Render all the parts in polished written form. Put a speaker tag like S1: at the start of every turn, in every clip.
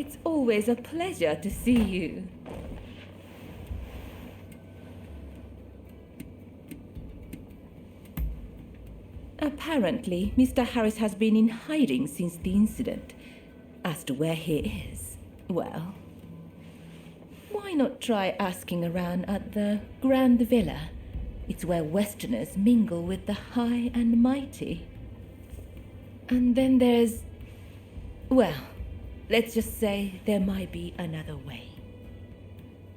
S1: It's always a pleasure to see you. Apparently, Mr. Harris has been in hiding since the incident. As to where he is, well, why not try asking around at the Grand Villa? It's where Westerners mingle with the high and mighty. And then there's... well, let's just say there might be another way.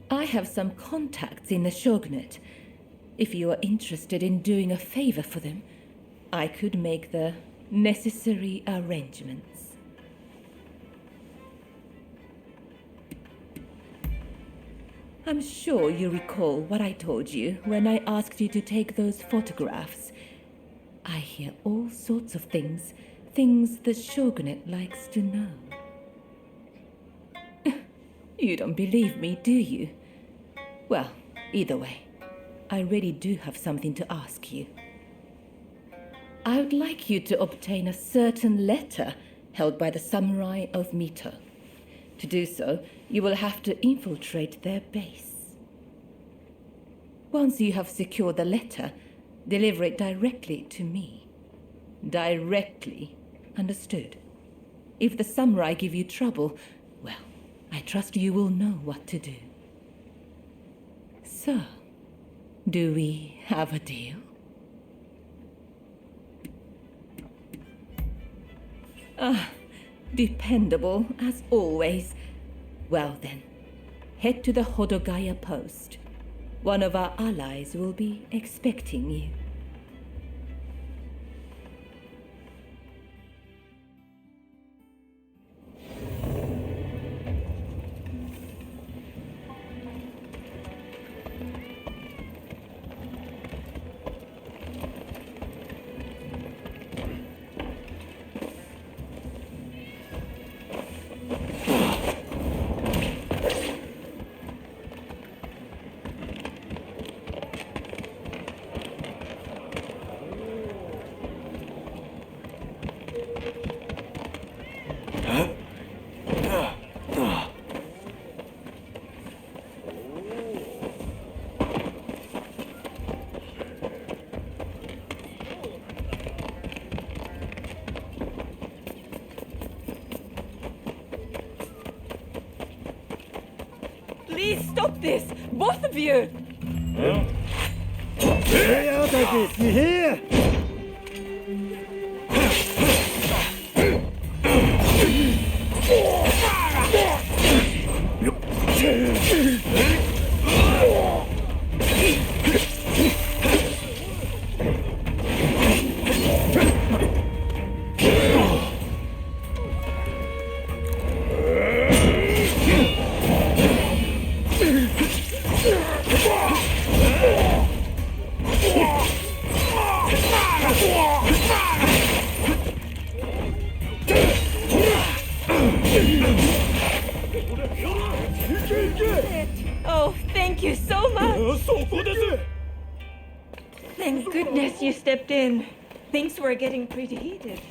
S1: I have some contacts in the Shogunate. If you are interested in doing a favor for them, I could make the necessary arrangements. I'm sure you recall what I told you when I asked you to take those photographs. I hear all sorts of things the Shogunate likes to know. You don't believe me, do you? Well, either way, I really do have something to ask you. I would like you to obtain a certain letter held by the samurai of Mito. To do so, you will have to infiltrate their base. Once you have secured the letter, deliver it directly to me. Directly, understood? If the samurai give you trouble, well, I trust you will know what to do. So, do we have a deal? Ah, dependable as always. Well then, head to the Hodogaya post. One of our allies will be expecting you. Please stop this! Both of you!
S2: Stay out of this, you hear?
S1: Oh, thank you so much!
S3: Thank goodness you stepped in. Things were getting pretty heated.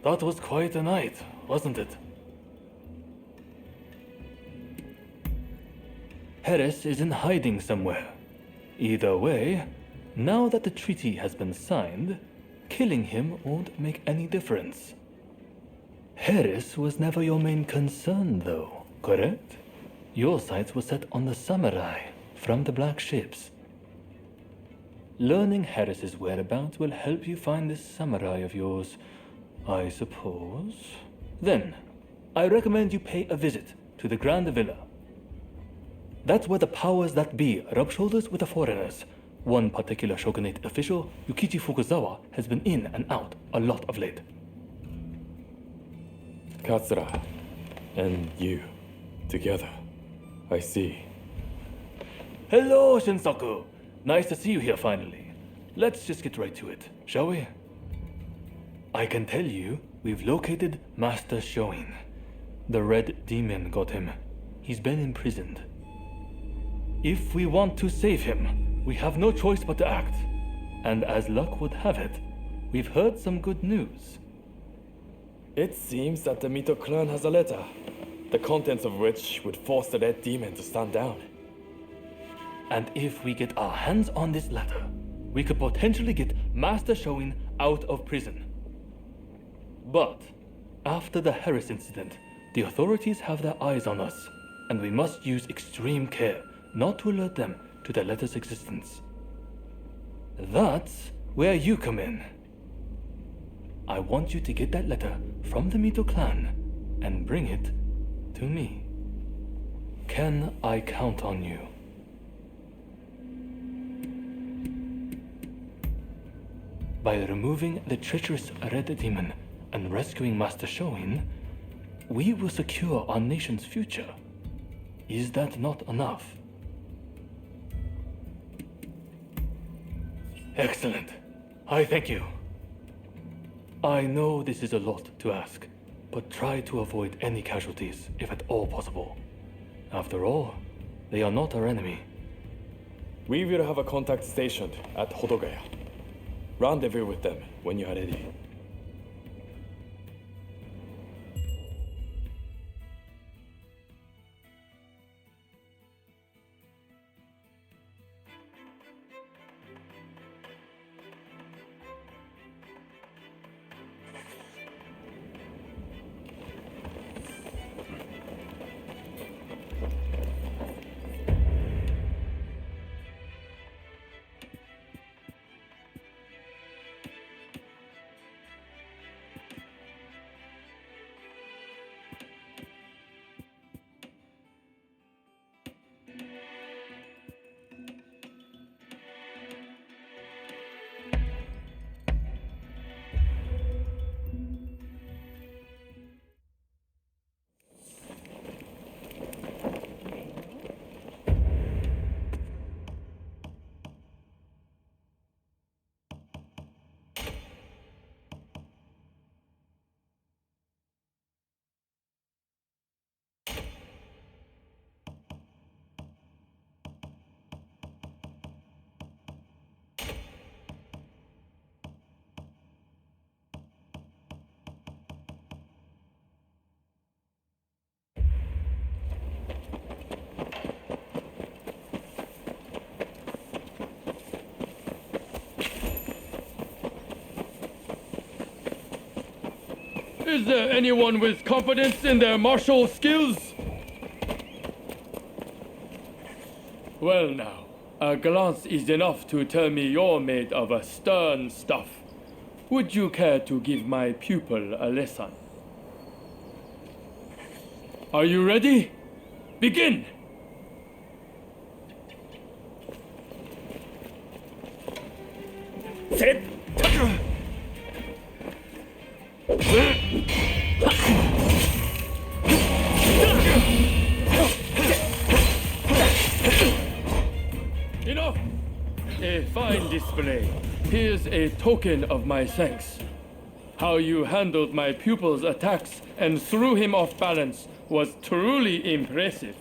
S4: That was quite a night, wasn't it? Harris is in hiding somewhere. Either way, now that the treaty has been signed, killing him won't make any difference. Harris was never your main concern, though, correct? Your sights were set on the samurai from the black ships. Learning Harris's whereabouts will help you find this samurai of yours, I suppose. Then, I recommend you pay a visit to the Grand Villa. That's where the powers that be rub shoulders with the foreigners. One particular shogunate official, Yukichi Fukuzawa, has been in and out a lot of late.
S5: Katsura and you together. I see.
S4: Hello, Shinsaku. Nice to see you here finally. Let's just get right to it, shall we? I can tell you, we've located Master Shoin. The Red Demon got him. He's been imprisoned. If we want to save him, we have no choice but to act. And as luck would have it, we've heard some good news.
S5: It seems that the Mito clan has a letter, the contents of which would force the Red Demon to stand down.
S4: And if we get our hands on this letter, we could potentially get Master Shoin out of prison. But after the Harris incident, the authorities have their eyes on us, and we must use extreme care not to alert them to the letter's existence. That's where you come in. I want you to get that letter from the Mito clan and bring it to me. Can I count on you? By removing the treacherous Red Demon and rescuing Master Shoin, we will secure our nation's future. Is that not enough? Excellent. I thank you. I know this is a lot to ask, but try to avoid any casualties if at all possible. After all, they are not our enemy.
S5: We will have a contact stationed at Hodogaya. Rendezvous with them when you are ready.
S6: Is there anyone with confidence in their martial skills? Well now, a glance is enough to tell me you're made of a stern stuff. Would you care to give my pupil a lesson? Are you ready? Begin!
S2: Sit!
S6: Enough! A fine display. Here's a token of my thanks. How you handled my pupil's attacks and threw him off balance was truly impressive.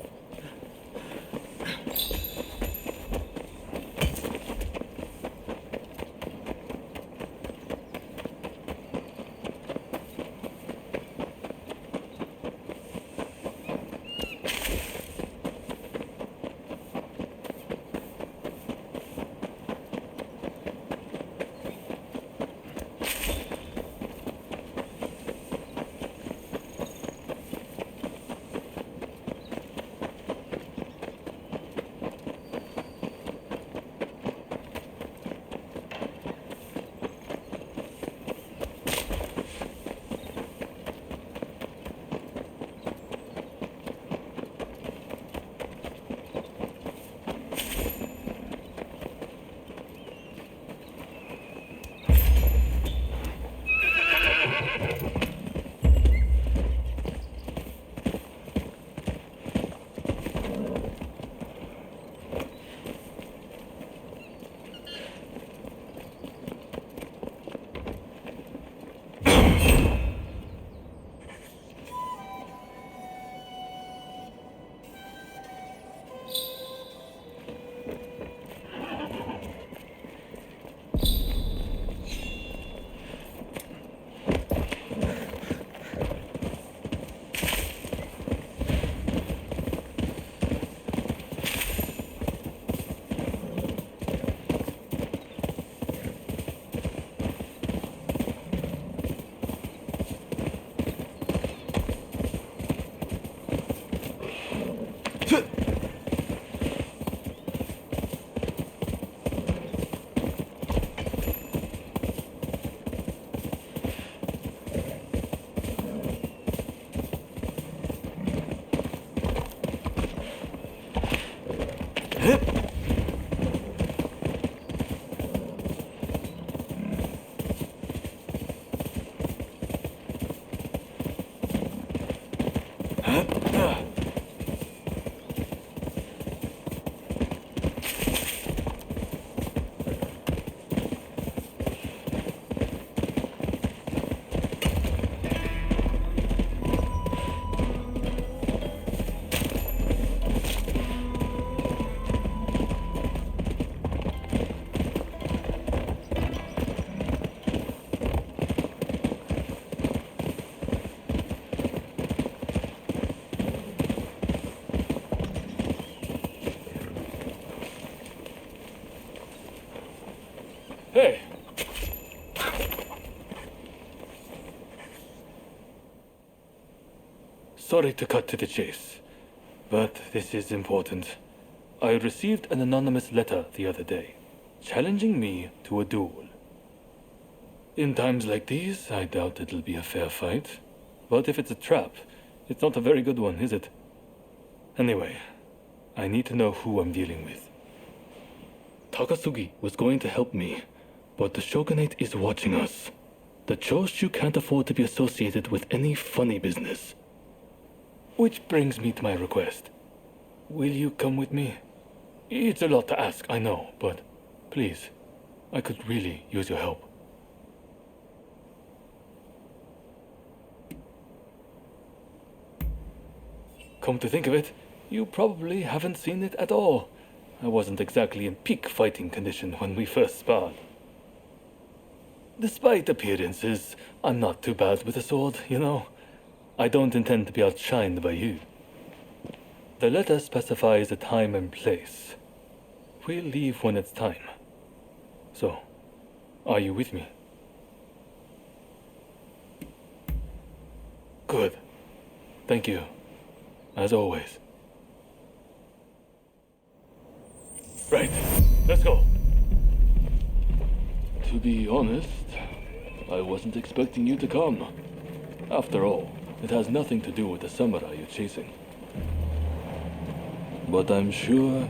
S4: Hey! Sorry to cut to the chase, but this is important. I received an anonymous letter the other day, challenging me to a duel. In times like these, I doubt it'll be a fair fight. But if it's a trap, it's not a very good one, is it? Anyway, I need to know who I'm dealing with. Takasugi was going to help me, but the Shogunate is watching us. The Choshu can't afford to be associated with any funny business. Which brings me to my request. Will you come with me? It's a lot to ask, I know, but please, I could really use your help. Come to think of it, you probably haven't seen it at all. I wasn't exactly in peak fighting condition when we first sparred. Despite appearances, I'm not too bad with a sword, you know. I don't intend to be outshined by you. The letter specifies a time and place. We'll leave when it's time. So, are you with me? Good. Thank you. As always. Right, let's go. To be honest, I wasn't expecting you to come. After all, it has nothing to do with the samurai you're chasing. But I'm sure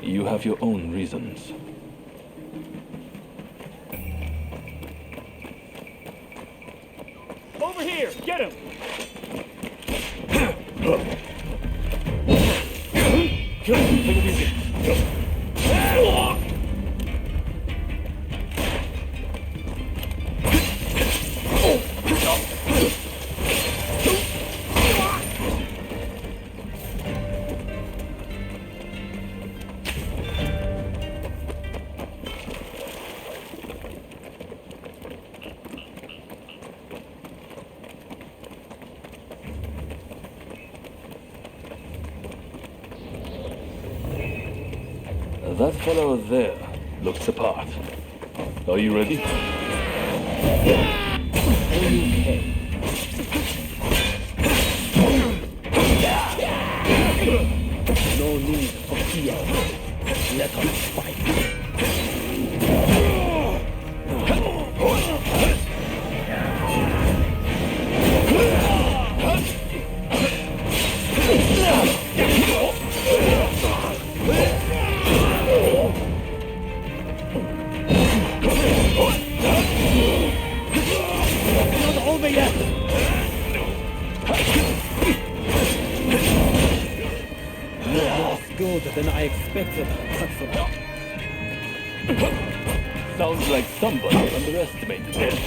S4: you have your own reasons.
S6: Over here! Get him!
S4: Take it easy. That fellow there looks the part. Are you ready?
S2: No need for fear. Let us fight. over yet! You're more skilled than I expected, Katsura.
S4: Sounds like somebody underestimated him.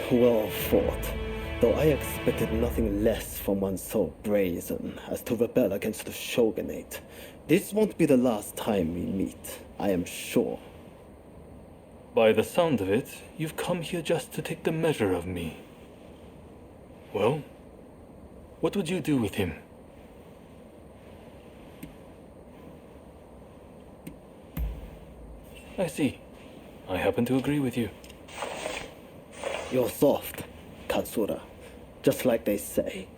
S2: Well fought, though I expected nothing less from one so brazen as to rebel against the shogunate. This won't be the last time we meet, I am sure.
S4: By the sound of it, you've come here just to take the measure of me. Well, what would you do with him? I see. I happen to agree with you.
S2: You're soft, Katsura, just like they say.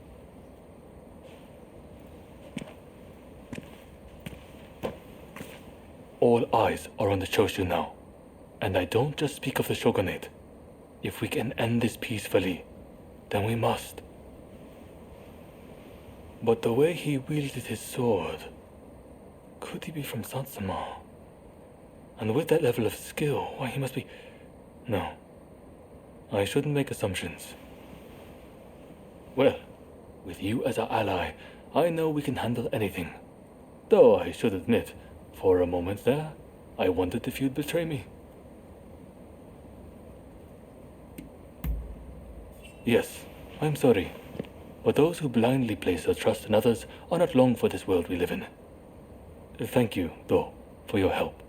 S4: All eyes are on the Choshu now. And I don't just speak of the shogunate. If we can end this peacefully, then we must. But the way he wielded his sword, could he be from Satsuma? And with that level of skill, why, he must be... No. I shouldn't make assumptions. Well, with you as our ally, I know we can handle anything. Though I should admit, for a moment there, I wondered if you'd betray me. Yes, I'm sorry. But those who blindly place their trust in others are not long for this world we live in. Thank you, though, for your help.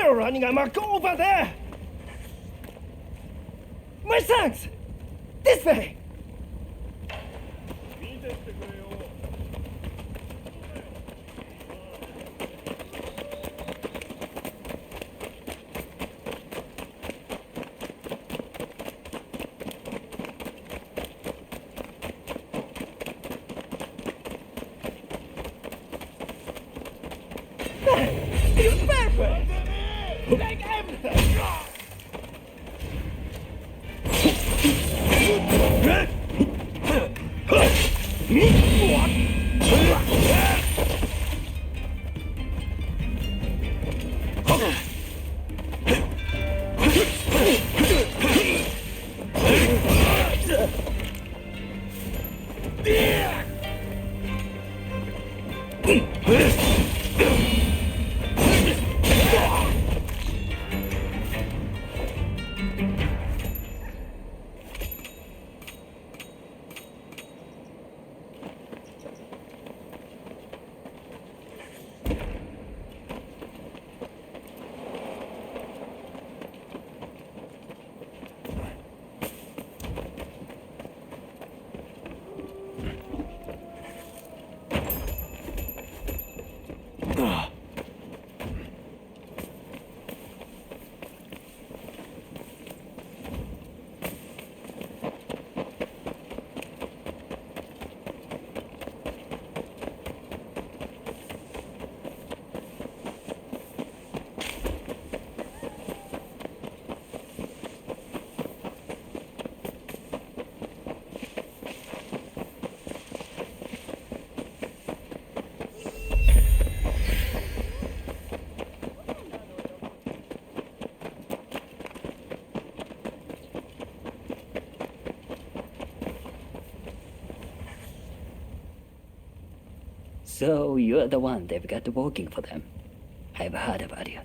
S2: barrel running, Emma! Go over there! My thanks! This way!
S7: So you're the one they've got working for them. I've heard about you.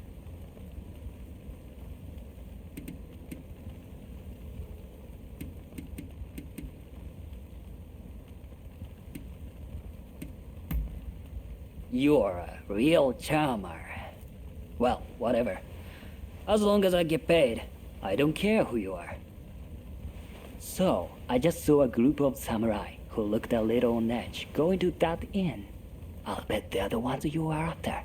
S7: You're a real charmer. Well, whatever. As long as I get paid, I don't care who you are. So, I just saw a group of samurai who looked a little on edge going to that inn. I'll bet they're the ones you are after.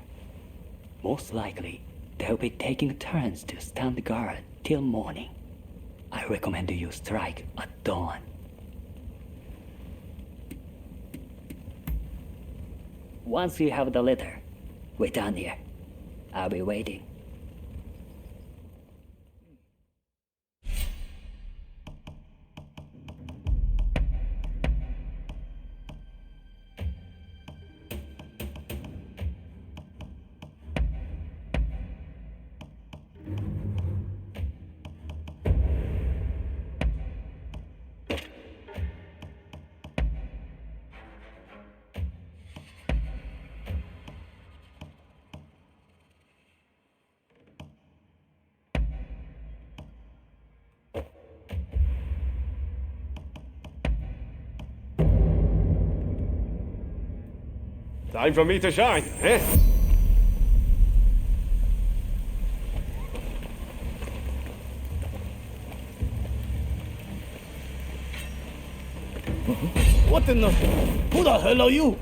S7: Most likely, they'll be taking turns to stand guard till morning. I recommend you strike at dawn. Once you have the letter, wait down here. I'll be waiting.
S8: Time for me to shine, eh?
S2: What in the... Who the hell are you?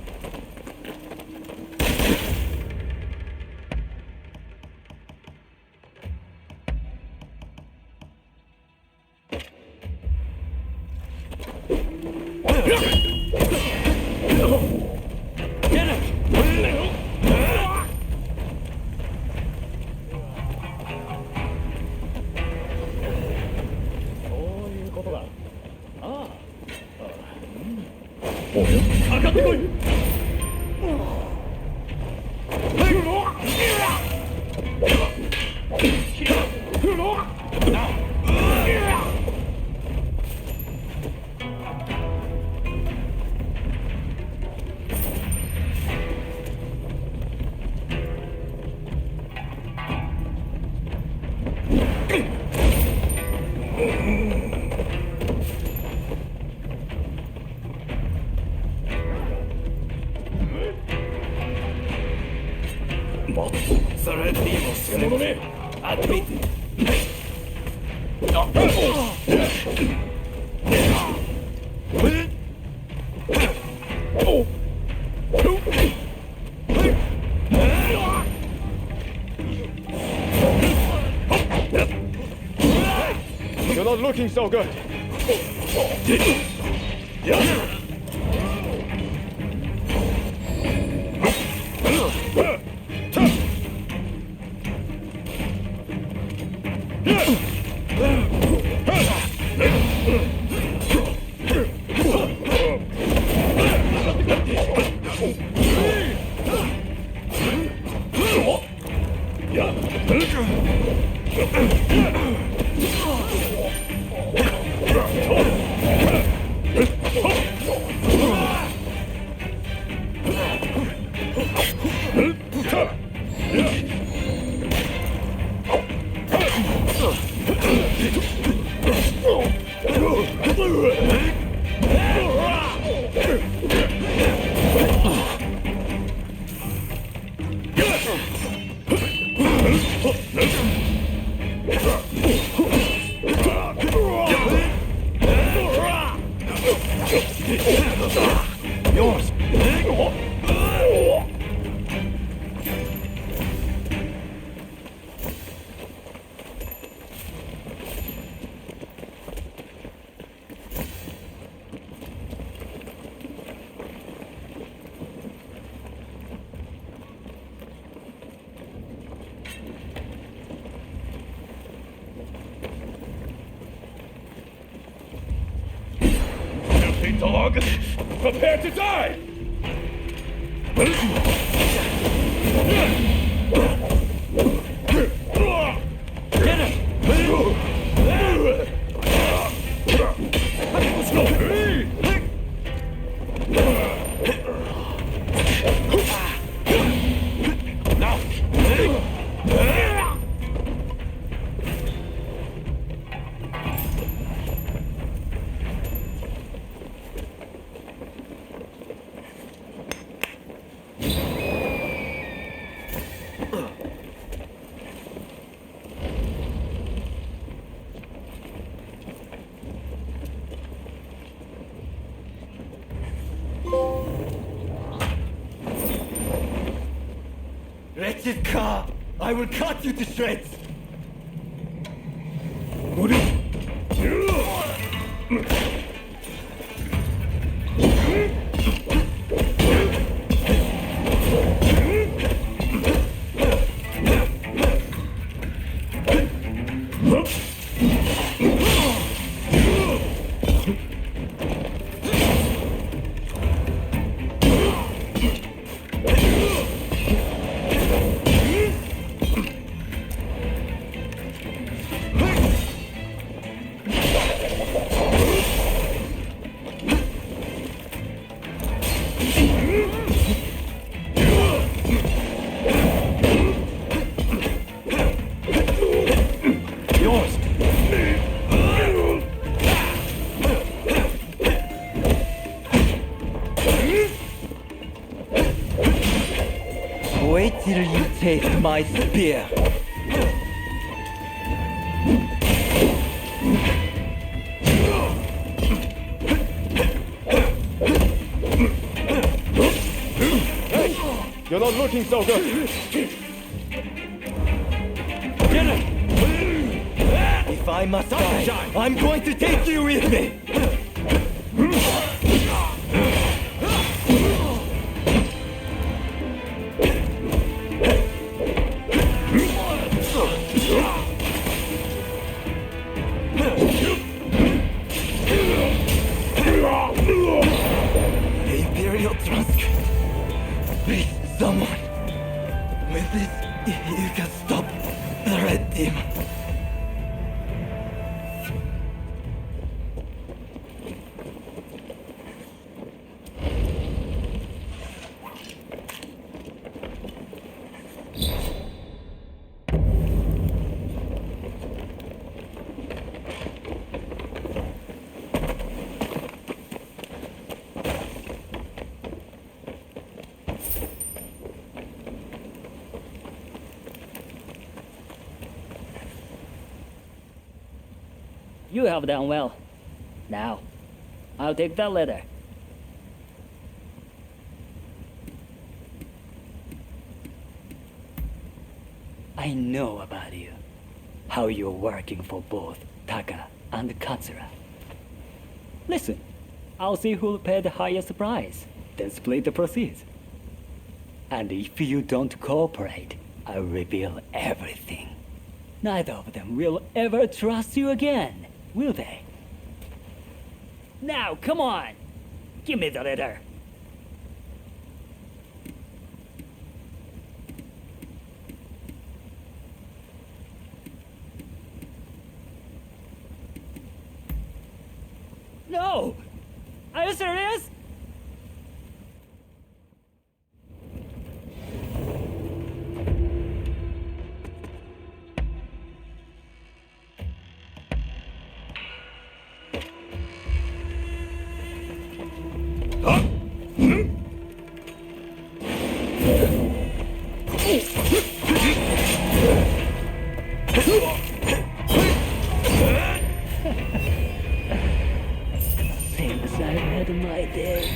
S8: You're not looking so good.
S4: Yours!
S8: Filthy dog! Prepare to die!
S2: Wretched car! I will cut you to shreds! Wait till you taste my spear.
S8: You're not looking so good.
S2: If I must die, I'm going to take you with me! The Imperial Trust. Please, someone. With this, you can stop the Red Demon.
S7: You have done well. Now, I'll take that letter. I know about you. How you're working for both Taka and Katsura. Listen, I'll see who'll pay the highest price, then split the proceeds. And if you don't cooperate, I'll reveal everything. Neither of them will ever trust you again, will they? Now, come on! Give me the letter. No! Are you serious? Since I had my day.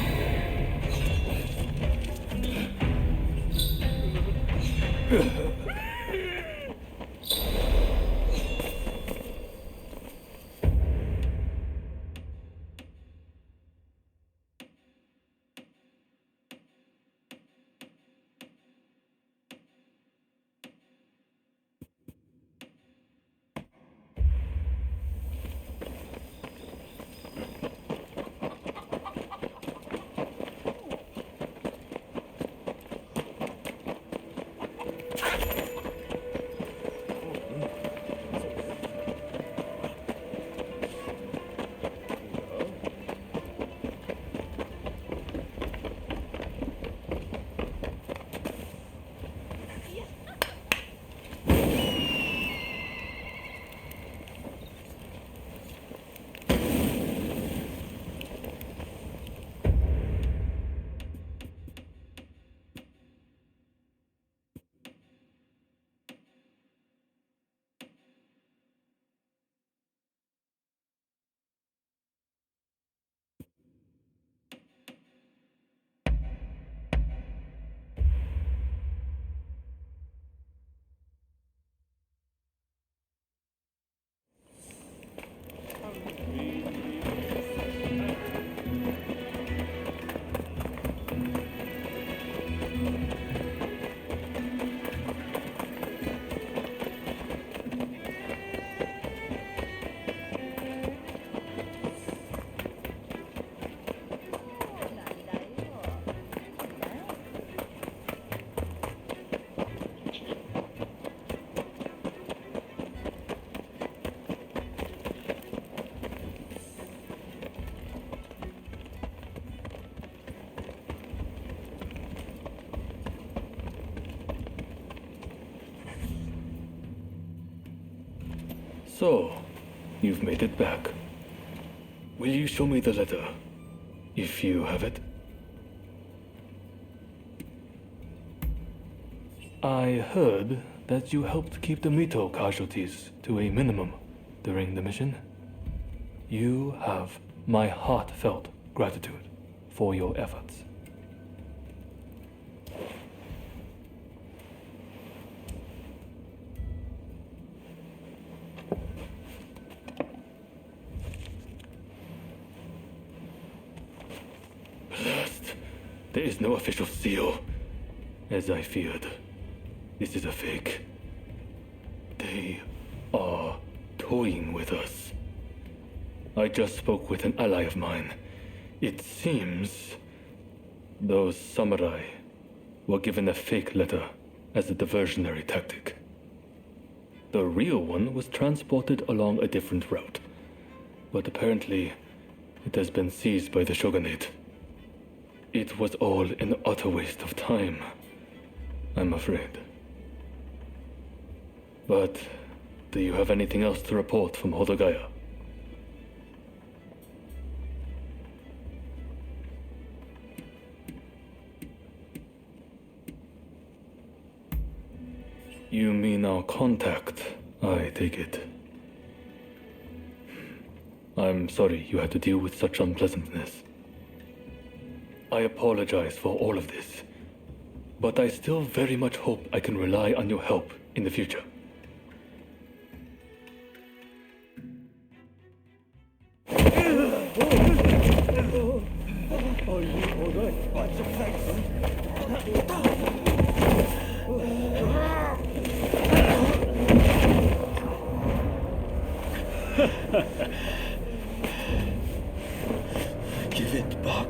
S4: So, you've made it back. Will you show me the letter, if you have it? I heard that you helped keep the Mito casualties to a minimum during the mission. You have my heartfelt gratitude for your efforts. Blast. There is no official seal, as I feared. This is a fake. They are toying with us. I just spoke with an ally of mine. It seems those samurai were given a fake letter as a diversionary tactic. The real one was transported along a different route, but apparently it has been seized by the shogunate. It was all an utter waste of time, I'm afraid. But do you have anything else to report from Hodogaya? You mean our contact, I take it. I'm sorry you had to deal with such unpleasantness. I apologize for all of this, but I still very much hope I can rely on your help in the future.
S2: Give it back.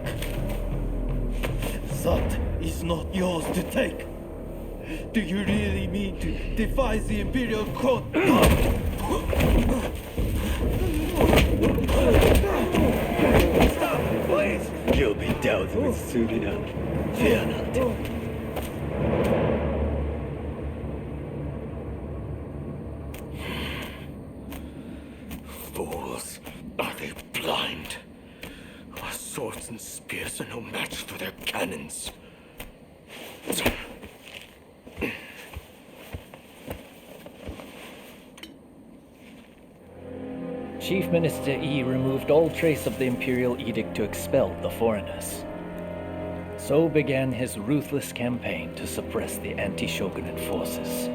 S2: That is not yours to take. Do you really mean to defy the Imperial Court? Stop, please! You'll be dealt with soon enough. Fear not. Fools. Are they blind? Our swords and spears are no match for their cannons.
S9: Chief Minister Yi removed all trace of the imperial edict to expel the foreigners. So began his ruthless campaign to suppress the anti-shogunate forces.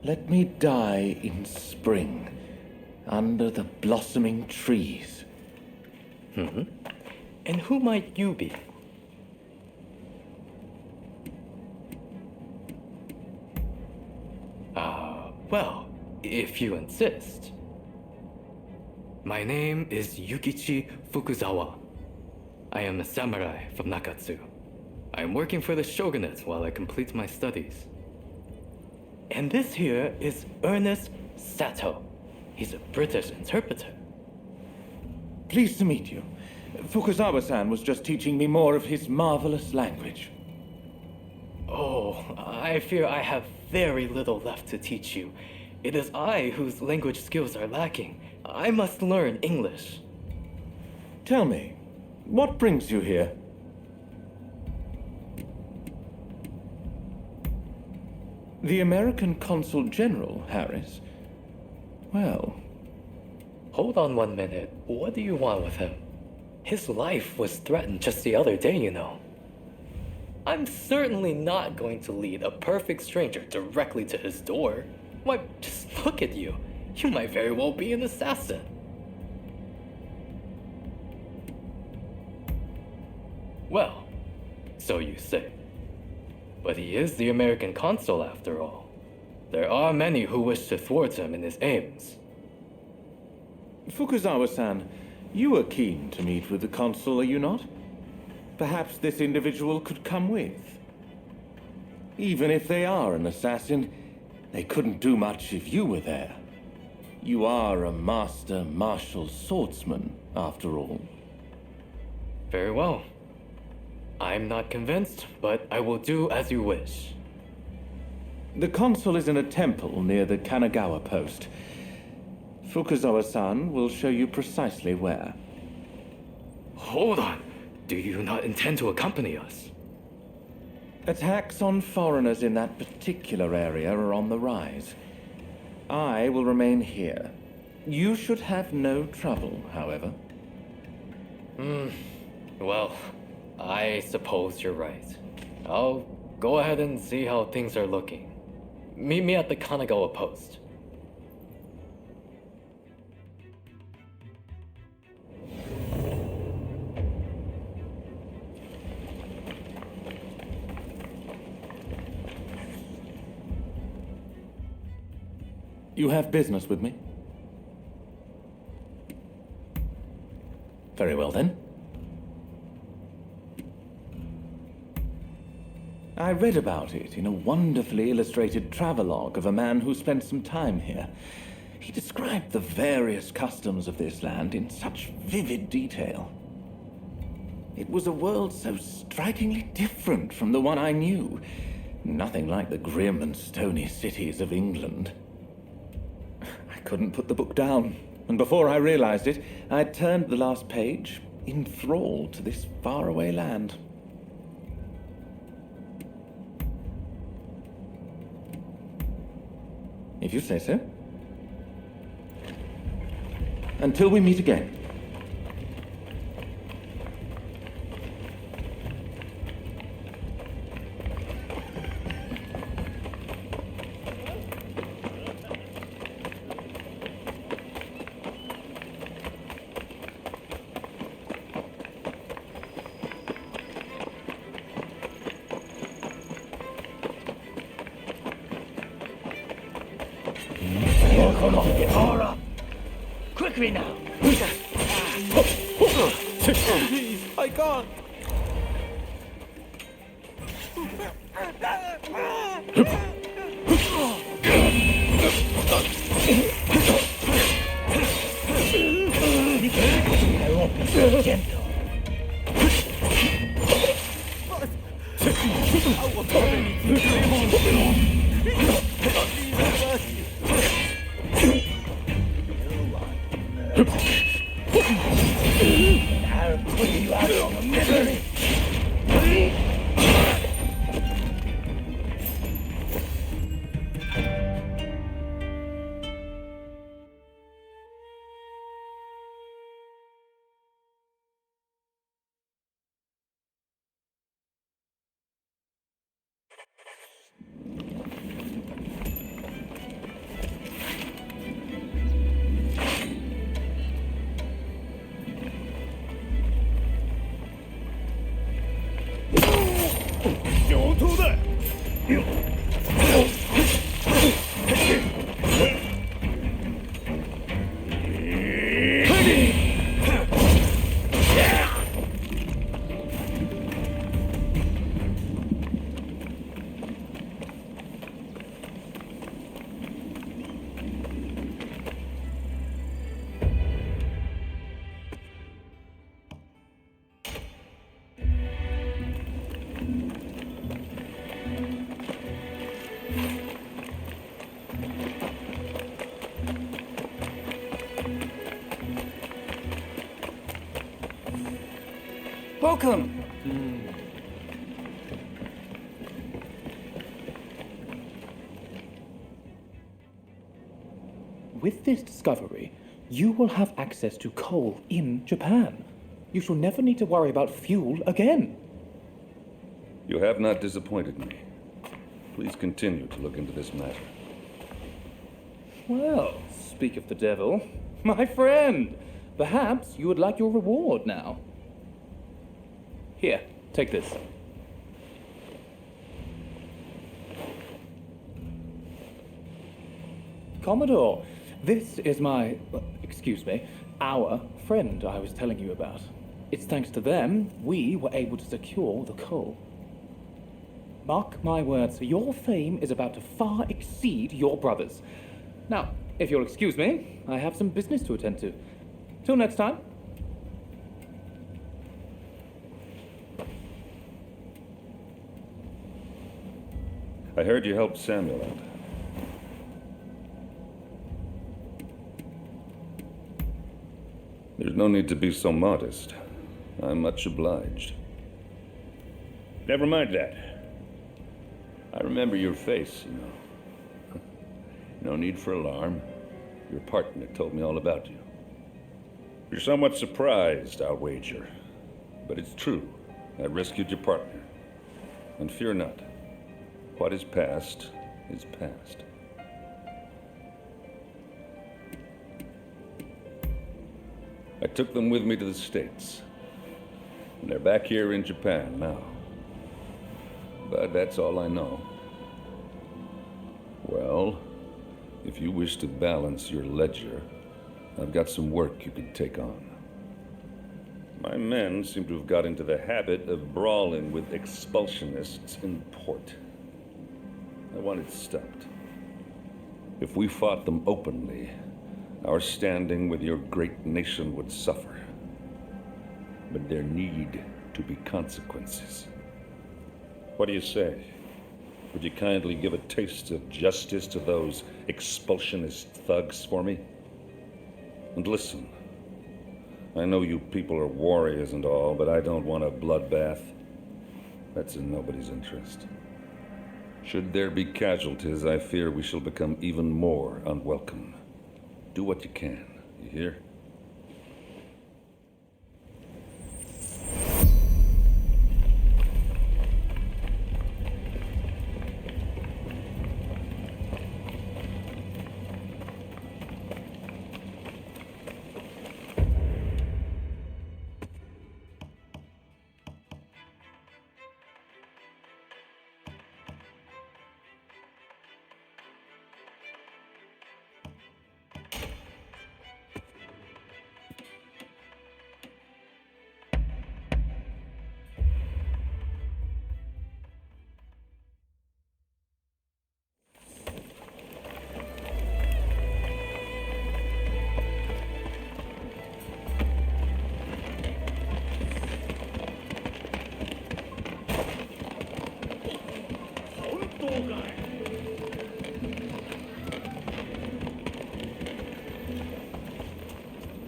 S10: Let me die in spring, under the blossoming trees.
S5: And who might you be? Well, if you insist. My name is Yukichi Fukuzawa. I am a samurai from Nakatsu. I am working for the shogunate while I complete my studies. And this here is Ernest Sato. He's a British interpreter.
S10: Pleased to meet you. Fukuzawa-san was just teaching me more of his marvelous language.
S5: Oh, I fear I have very little left to teach you. It is I whose language skills are lacking. I must learn English.
S10: Tell me, what brings you here? The American Consul General, Harris? Well...
S5: Hold on 1 minute. What do you want with him? His life was threatened just the other day, you know. I'm certainly not going to lead a perfect stranger directly to his door. Why, just look at you. You might very well be an assassin. Well, so you say. But he is the American consul after all. There are many who wish to thwart him in his aims.
S10: Fukuzawa-san, you are keen to meet with the consul, are you not? Perhaps this individual could come with. Even if they are an assassin, they couldn't do much if you were there. You are a master martial swordsman, after all.
S5: Very well. I'm not convinced, but I will do as you wish.
S10: The consul is in a temple near the Kanagawa post. Fukuzawa-san will show you precisely where.
S5: Hold on. Do you not intend to accompany us?
S10: Attacks on foreigners in that particular area are on the rise. I will remain here. You should have no trouble, however.
S5: Well, I suppose you're right. I'll go ahead and see how things are looking. Meet me at the Kanagawa post.
S10: You have business with me? Very well, then. I read about it in a wonderfully illustrated travelogue of a man who spent some time here. He described the various customs of this land in such vivid detail. It was a world so strikingly different from the one I knew. Nothing like the grim and stony cities of England. I couldn't put the book down, and before I realized it, I'd turned the last page, enthralled to this faraway land. If you say so. Until we meet again.
S9: Quickly now!
S10: Please, I can't.
S9: I won't be so gentle. I'll put you out of misery. Welcome!
S11: With this discovery, you will have access to coal in Japan. You shall never need to worry about fuel again.
S12: You have not disappointed me. Please continue to look into this matter.
S11: Well, speak of the devil. My friend, perhaps you would like your reward now. Here, take this. Commodore, this is our friend I was telling you about. It's thanks to them we were able to secure the coal. Mark my words, your fame is about to far exceed your brother's. Now, if you'll excuse me, I have some business to attend to. Till next time.
S12: I heard you helped Samuel out. There's no need to be so modest. I'm much obliged.
S8: Never mind that.
S12: I remember your face, you know. No need for alarm. Your partner told me all about you.
S8: You're somewhat surprised, I'll wager.
S12: But it's true. I rescued your partner. And fear not. What is past is past. I took them with me to the States. And they're back here in Japan now. But that's all I know. Well, if you wish to balance your ledger, I've got some work you could take on.
S8: My men seem to have got into the habit of brawling with expulsionists in port.
S12: I want it stopped. If we fought them openly, our standing with your great nation would suffer. But there need to be consequences.
S8: What do you say? Would you kindly give a taste of justice to those expulsionist thugs for me? And listen, I know you people are warriors and all, but I don't want a bloodbath. That's in nobody's interest. Should there be casualties, I fear we shall become even more unwelcome. Do what you can, you hear?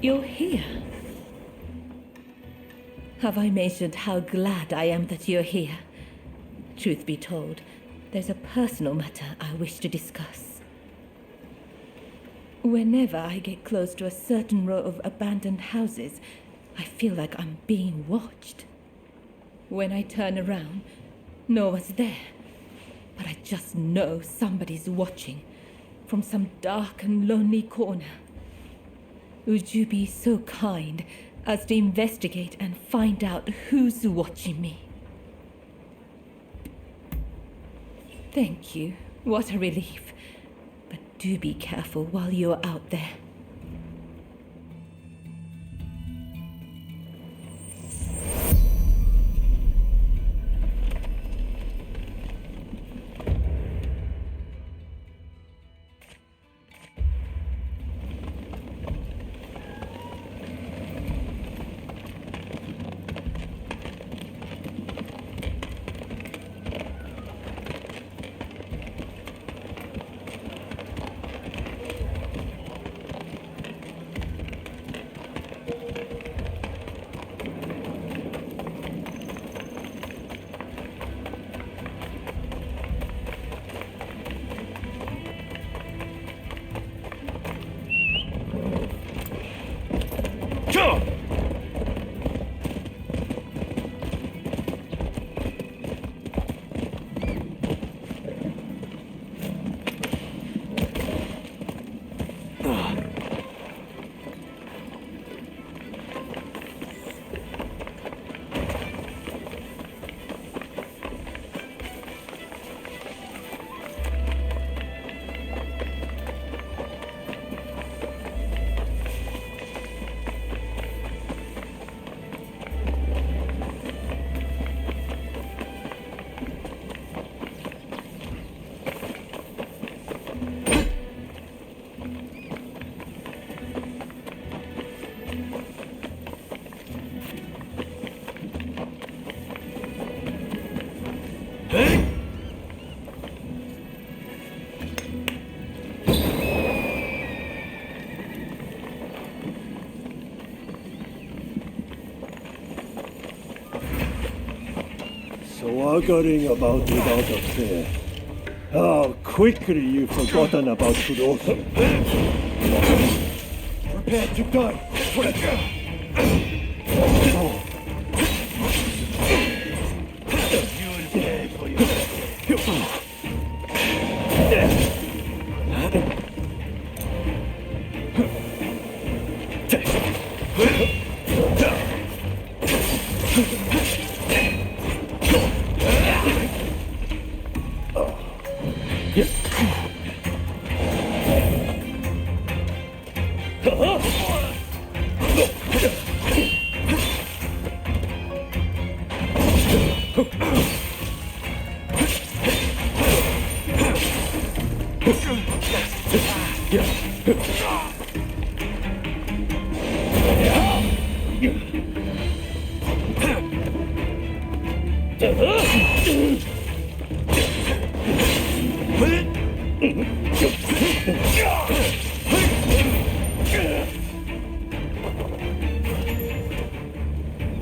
S1: You're here. Have I mentioned how glad I am that you're here? Truth be told, there's a personal matter I wish to discuss. Whenever I get close to a certain row of abandoned houses, I feel like I'm being watched. When I turn around, no one's there. But I just know somebody's watching from some dark and lonely corner. Would you be so kind as to investigate and find out who's watching me? Thank you. What a relief. But do be careful while you're out there.
S13: Swaggering about without a prayer. How quickly you've forgotten about Kurosu. Prepare to die. You'll pay for your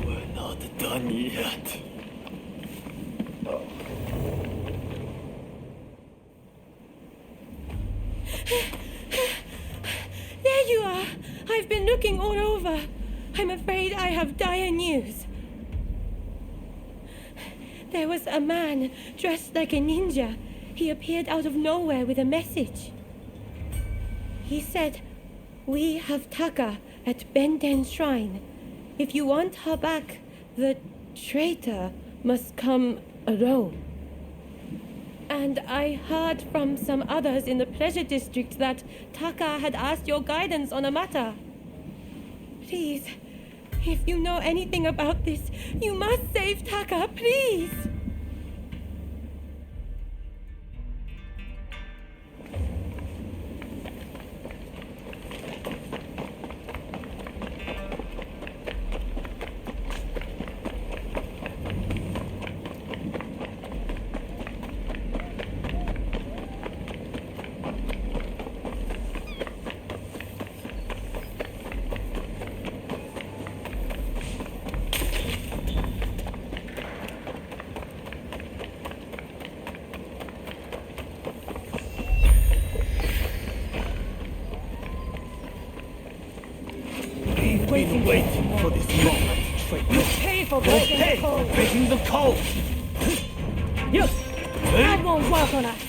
S13: We're not done yet.
S1: There you are! I've been looking all over. I'm afraid I have dire news. There was a man dressed like a ninja. He appeared out of nowhere with a message. He said, "We have Taka at Benten Shrine. If you want her back, the traitor must come alone." And I heard from some others in the Pleasure District that Taka had asked your guidance on a matter. Please, if you know anything about this, you must save Taka, please!
S13: We've been waiting for this moment.
S1: You pay for breaking the code!
S13: Breaking the code!
S1: Yes! That won't work on us!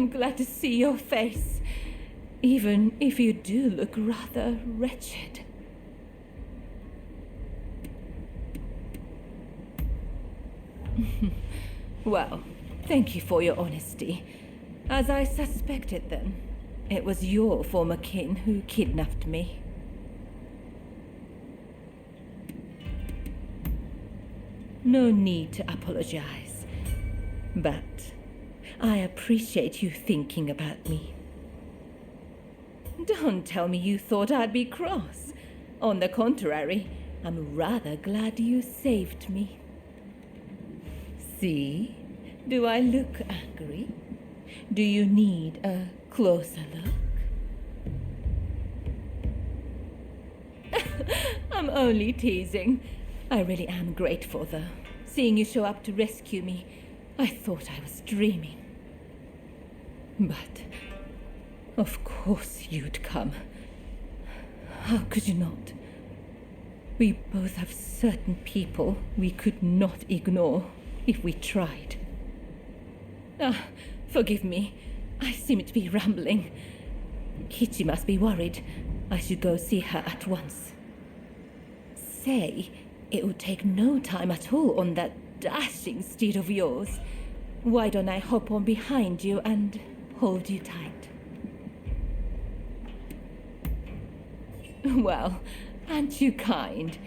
S1: I'm glad to see your face, even if you do look rather wretched. Well, thank you for your honesty. As I suspected then, it was your former kin who kidnapped me. No need to apologize, but I appreciate you thinking about me. Don't tell me you thought I'd be cross. On the contrary, I'm rather glad you saved me. See? Do I look angry? Do you need a closer look? I'm only teasing. I really am grateful, though. Seeing you show up to rescue me, I thought I was dreaming. But, of course you'd come. How could you not? We both have certain people we could not ignore if we tried. Ah, forgive me. I seem to be rambling. Kichi must be worried. I should go see her at once. Say, it would take no time at all on that dashing steed of yours. Why don't I hop on behind you and hold you tight? Well, aren't you kind?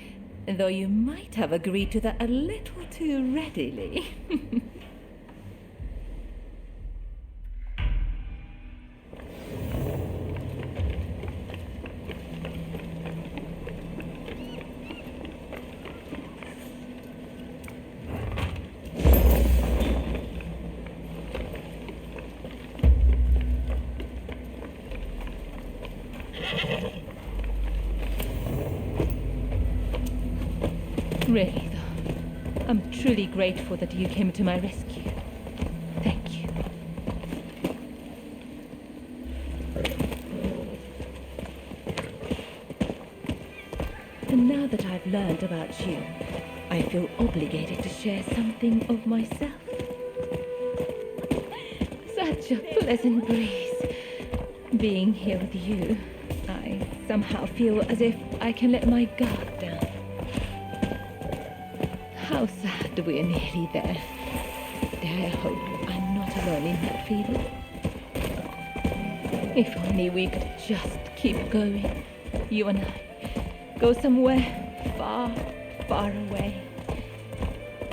S1: Though you might have agreed to that a little too readily. Really, though, I'm truly grateful that you came to my rescue. Thank you. And now that I've learned about you, I feel obligated to share something of myself. Such a pleasant breeze. Being here with you, I somehow feel as if I can let my guard down. How sad we're nearly there. Dare I hope I'm not alone in that feeling. If only we could just keep going, you and I. Go somewhere far, far away.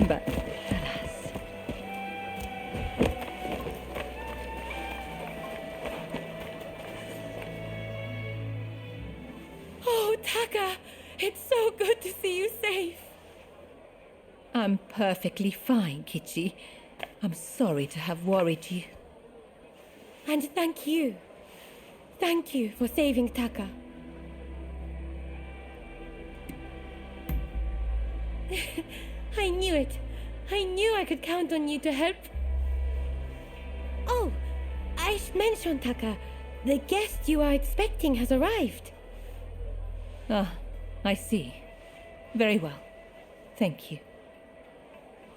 S1: But alas. Oh, Taka! It's so good to see you safe. I'm perfectly fine, Kichi. I'm sorry to have worried you.
S14: And thank you. Thank you for saving Taka. I knew it. I knew I could count on you to help. Oh, I should mention, Taka. The guest you are expecting has arrived.
S1: Ah, I see. Very well. Thank you.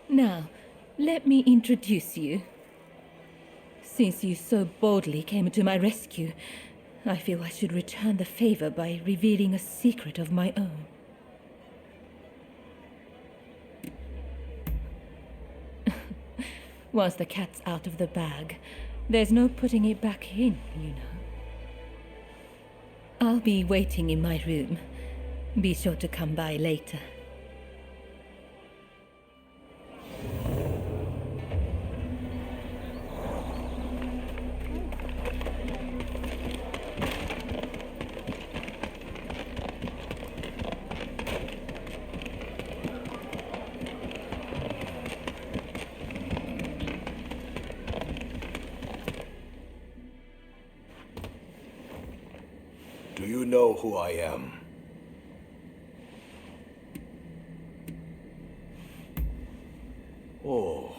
S1: Now, let me introduce you. Since you so boldly came to my rescue, I feel I should return the favor by revealing a secret of my own. Once the cat's out of the bag, there's no putting it back in, you know. I'll be waiting in my room. Be sure to come by later.
S15: Do you know who I am? Oh,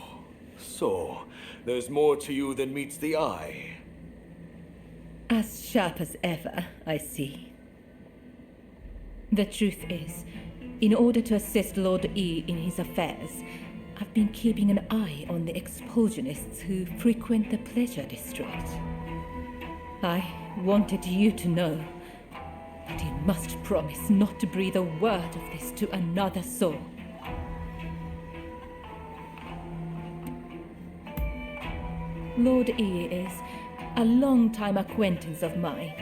S15: so there's more to you than meets the eye.
S1: As sharp as ever, I see. The truth is, in order to assist Lord E in his affairs, I've been keeping an eye on the expulsionists who frequent the pleasure district. I wanted you to know, but you must promise not to breathe a word of this to another soul. Lord E is a long-time acquaintance of mine.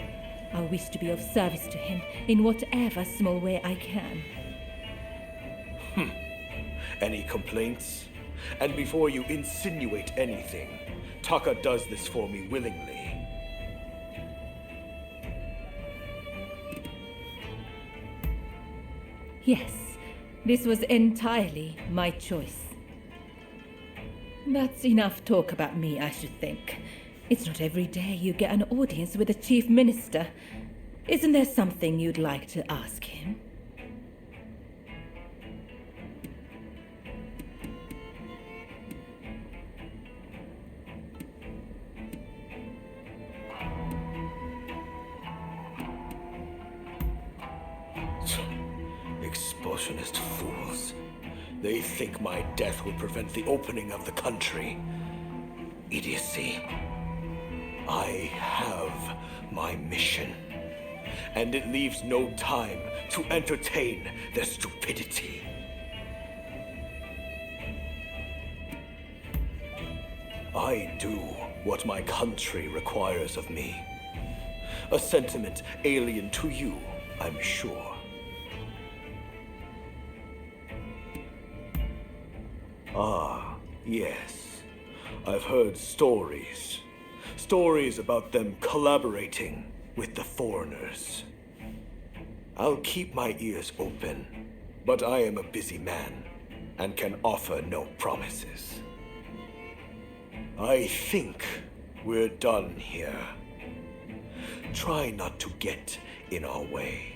S1: I wish to be of service to him in whatever small way I can.
S15: Any complaints? And before you insinuate anything, Taka does this for me willingly.
S1: Yes, this was entirely my choice. That's enough talk about me, I should think. It's not every day you get an audience with the Chief Minister. Isn't there something you'd like to ask him?
S15: Expulsionist fools. They think my death will prevent the opening of the country. Idiocy. I have my mission, and it leaves no time to entertain their stupidity. I do what my country requires of me. A sentiment alien to you, I'm sure. Ah, yes. I've heard stories. Stories about them collaborating with the foreigners. I'll keep my ears open, but I am a busy man and can offer no promises. I think we're done here. Try not to get in our way.